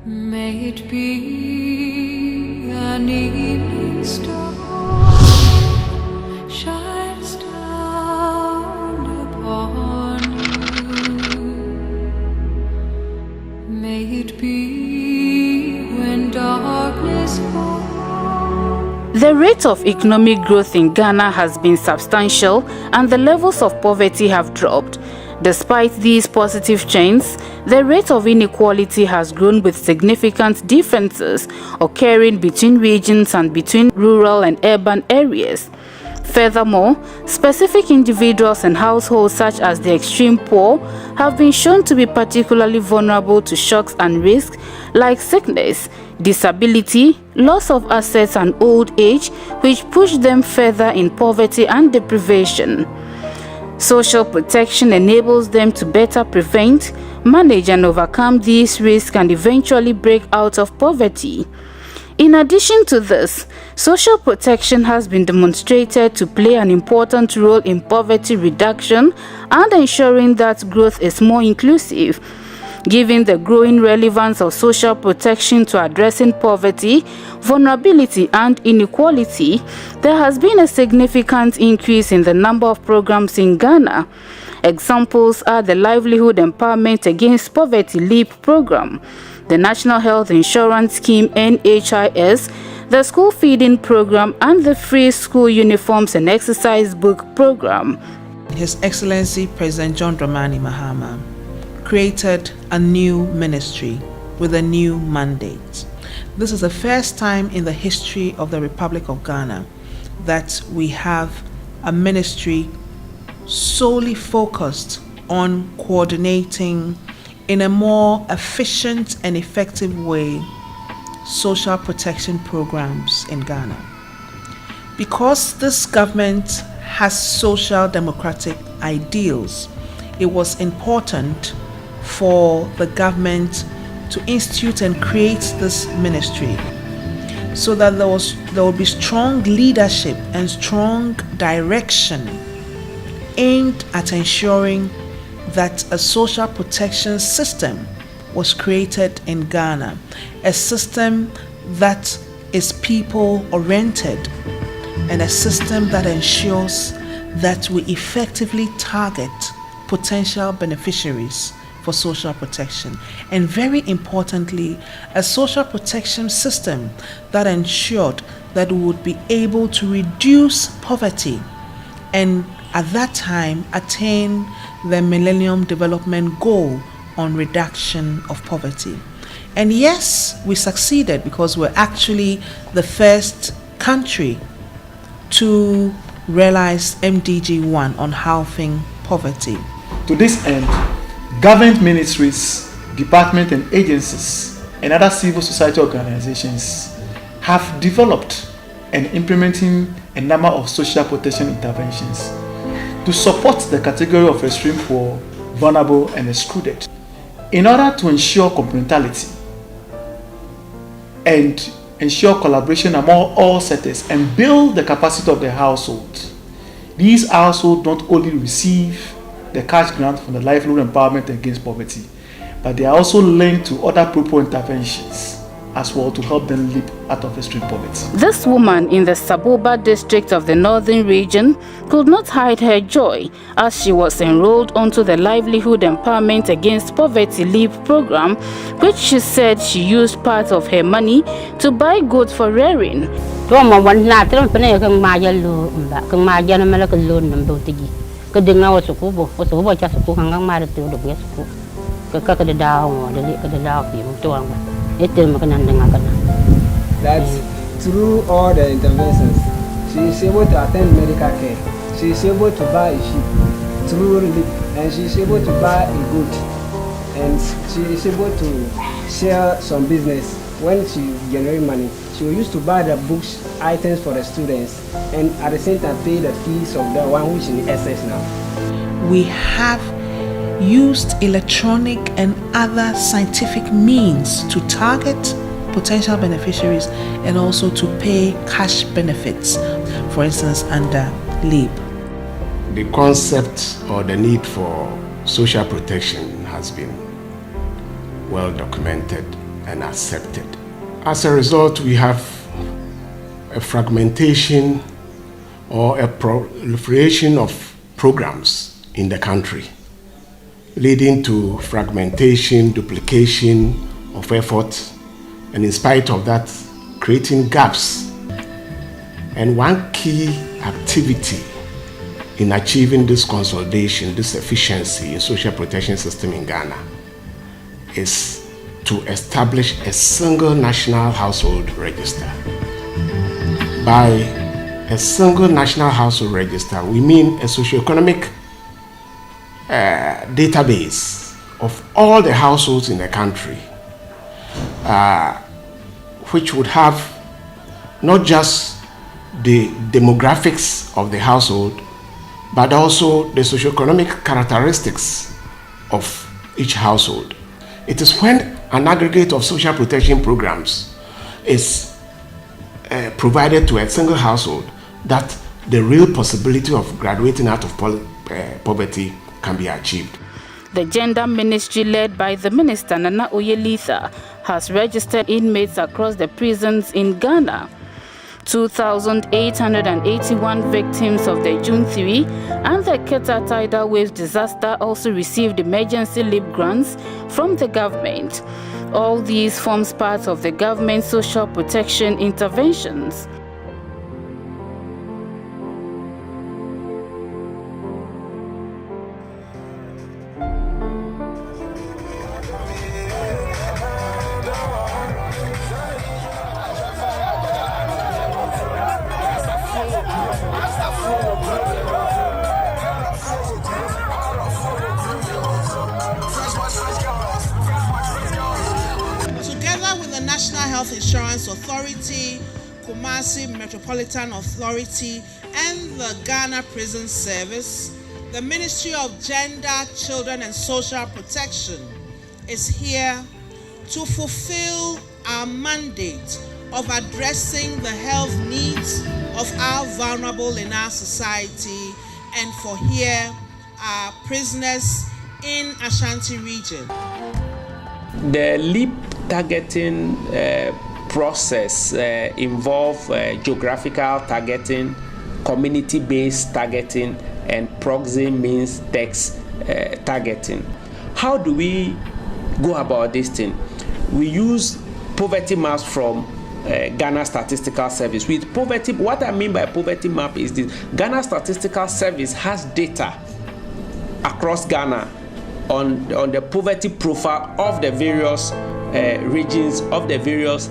May it be an evening star shines down upon you. May it be when darkness falls. The rate of economic growth in Ghana has been substantial and the levels of poverty have dropped. Despite these positive trends, the rate of inequality has grown with significant differences occurring between regions and between rural and urban areas. Furthermore, specific individuals and households such as the extreme poor have been shown to be particularly vulnerable to shocks and risks like sickness, disability, loss of assets and old age, which push them further in poverty and deprivation. Social protection enables them to better prevent, manage and overcome these risks and eventually break out of poverty. In addition to this, social protection has been demonstrated to play an important role in poverty reduction and ensuring that growth is more inclusive. Given the growing relevance of social protection to addressing poverty, vulnerability, and inequality, there has been a significant increase in the number of programs in Ghana. Examples are the Livelihood Empowerment Against Poverty (LEAP) program, the National Health Insurance Scheme (NHIS), the School Feeding Program, and the Free School Uniforms and Exercise Book program. His Excellency President John Dramani Mahama created a new ministry with a new mandate. This is the first time in the history of the Republic of Ghana that we have a ministry solely focused on coordinating in a more efficient and effective way social protection programs in Ghana. Because this government has social democratic ideals, it was important for the government to institute and create this ministry so that there will be strong leadership and strong direction aimed at ensuring that a social protection system was created in Ghana, a system that is people-oriented and a system that ensures that we effectively target potential beneficiaries for social protection, and very importantly, a social protection system that ensured that we would be able to reduce poverty and at that time attain the Millennium Development Goal on reduction of poverty. And yes, we succeeded because we're actually the first country to realize MDG 1 on halving poverty. To this end, government ministries, departments and agencies, and other civil society organizations have developed and implementing a number of social protection interventions to support the category of extreme poor, vulnerable, and excluded. In order to ensure complementarity and ensure collaboration among all sectors and build the capacity of the household, these households not only receive the cash grant from the Livelihood Empowerment Against Poverty, but they are also linked to other proper interventions as well to help them leap out of extreme poverty. This woman in the Saboba district of the northern region could not hide her joy as she was enrolled onto the Livelihood Empowerment Against Poverty (LEAP) program, which she said she used part of her money to buy goats for rearing. That through all the interventions, she is able to attend medical care. She is able to buy a sheep through relief, and she is able to buy a goat, and she is able to share some business. When she generates money, she will use to buy the books, items for the students, and at the same time pay the fees of the one which is in SS now. We have used electronic and other scientific means to target potential beneficiaries and also to pay cash benefits, for instance, under LEAP. The concept or the need for social protection has been well documented and accepted. As a result, we have a fragmentation or a proliferation of programs in the country, leading to fragmentation, duplication of effort, and in spite of that, creating gaps. And one key activity in achieving this consolidation, this efficiency in social protection system in Ghana is to establish a single national household register. By a single national household register, we mean a socioeconomic database of all the households in the country, which would have not just the demographics of the household, but also the socioeconomic characteristics of each household. It is when an aggregate of social protection programs is provided to a single household that the real possibility of graduating out of poverty can be achieved. The Gender Ministry, led by the Minister Nana Oyelitha, has registered inmates across the prisons in Ghana. 2,881 victims of the June 3 and the Keta tidal wave disaster also received emergency leave grants from the government. All these forms part of the government's social protection interventions. Together with the National Health Insurance Authority, Kumasi Metropolitan Authority, and the Ghana Prison Service, the Ministry of Gender, Children and Social Protection is here to fulfill our mandate of addressing the health needs of our vulnerable in our society and for here our prisoners in Ashanti region. The LEAP targeting process involves geographical targeting, community-based targeting, and proxy means text targeting. How do we go about this thing? We use poverty maps from Ghana Statistical Service. With poverty, what I mean by poverty map is this: Ghana Statistical Service has data across Ghana on the poverty profile of the various regions, of the various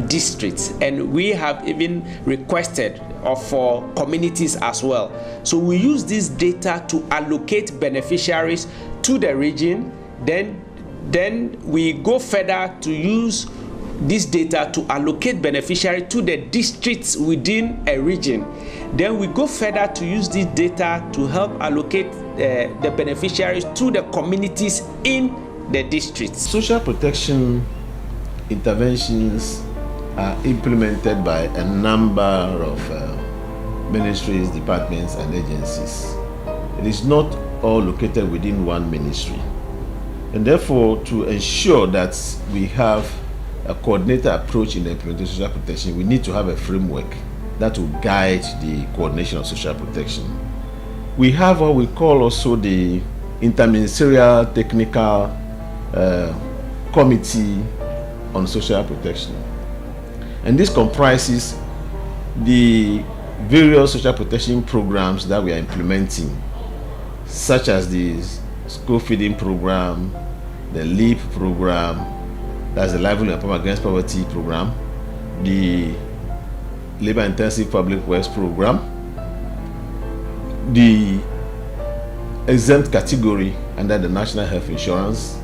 districts, and we have even requested for communities as well. So we use this data to allocate beneficiaries to the region. Then we go further to use this data to allocate beneficiaries to the districts within a region. Then we go further to use this data to help allocate the beneficiaries to the communities in the districts. Social protection interventions are implemented by a number of ministries, departments, and agencies. It is not all located within one ministry. And therefore, to ensure that we have a coordinated approach in the implementation of social protection, we need to have a framework that will guide the coordination of social protection. We have what we call also the Interministerial Technical Committee on Social Protection. And this comprises the various social protection programs that we are implementing, such as the school feeding program, the LEAP program, that's the Livelihood and Empowerment Against Poverty program, the Labor Intensive Public Works program, the exempt category under the National Health Insurance,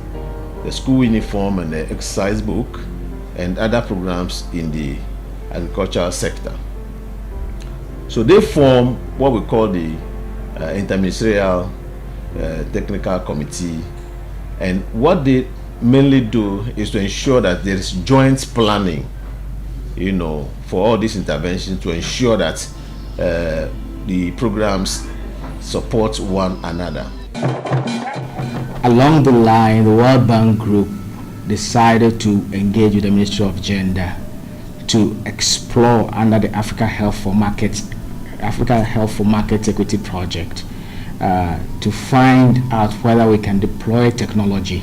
the school uniform and the exercise book, and other programs in the agricultural sector. So they form what we call the Interministerial Technical Committee, and what they mainly do is to ensure that there is joint planning, for all these interventions, to ensure that the programs support one another. Along the line, the World Bank Group decided to engage with the Ministry of Gender to explore under the Africa Health for Market Equity Project to find out whether we can deploy technology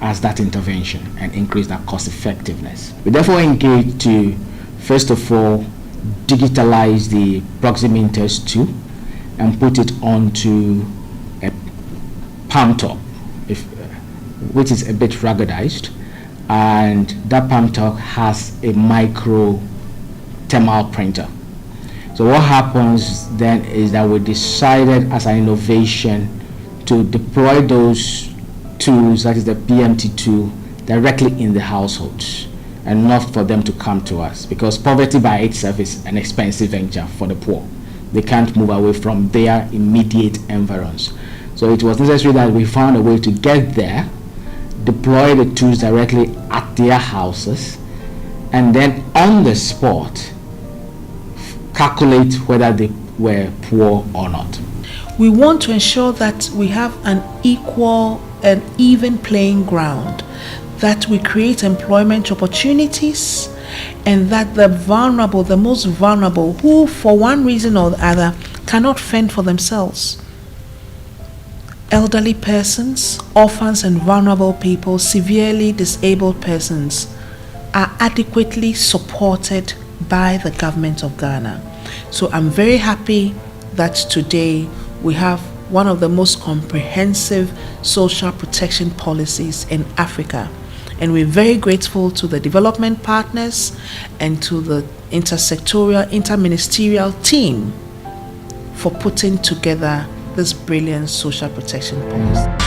as that intervention and increase that cost effectiveness. We therefore engaged to, first of all, digitalize the Proximeters 2 and put it onto a palm top, which is a bit ruggedized, and that palm top has a micro thermal printer. So what happens then is that we decided as an innovation to deploy those tools, that is the PMT2, directly in the households and not for them to come to us, because poverty by itself is an expensive venture for the poor. They can't move away from their immediate environs. So it was necessary that we found a way to get there, deploy the tools directly at their houses, and then on the spot calculate whether they were poor or not. We want to ensure that we have an equal and even playing ground, that we create employment opportunities, and that the vulnerable, the most vulnerable, who for one reason or the other cannot fend for themselves, elderly persons, orphans and vulnerable people, severely disabled persons, are adequately supported by the government of Ghana. So I'm very happy that today we have one of the most comprehensive social protection policies in Africa. And we're very grateful to the development partners and to the intersectorial, interministerial team for putting together this brilliant social protection policy.